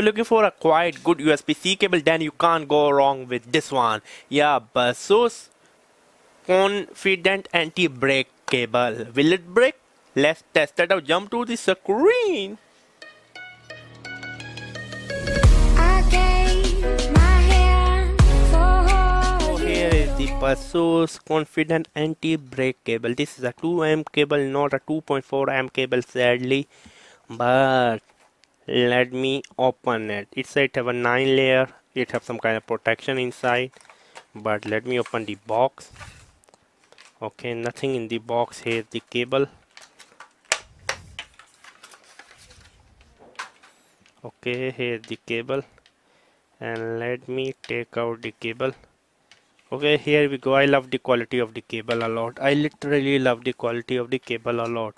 you're looking for a quite good USB-C cable, then you can't go wrong with this one. Yeah, Baseus Confidant anti-break cable. Will it break? Let's test it out. Jump to the screen. So here is the Baseus Confidant anti-break cable. This is a 2 amp cable, not a 2.4 amp cable, sadly. But let me open it. It said it have a 9 layer. It have some kind of protection inside. But let me open the box. Okay, nothing in the box. Here's the cable. Okay, here's the cable. And let me take out the cable. Okay, here we go. I love the quality of the cable a lot. I literally love the quality of the cable a lot.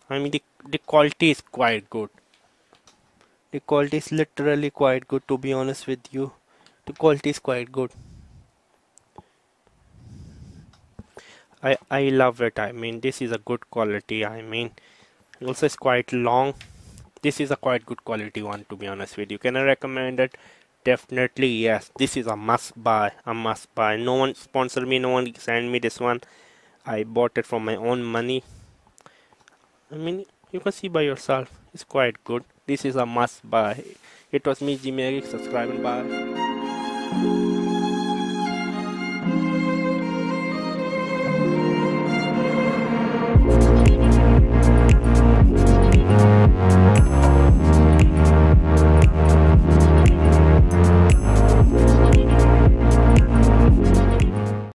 I mean, the quality is quite good. The quality is literally quite good, to be honest with you. The quality is quite good. I love it. I mean, this is a good quality. I mean, also it's quite long. This is a quite good quality one, to be honest with you. Can I recommend it? Definitely yes. This is a must buy. A must buy. No one sponsored me. No one sent me this one. I bought it from my own money. I mean, you can see by yourself. It's quite good. This is a must buy. It was me, Umair. Subscribe and bye.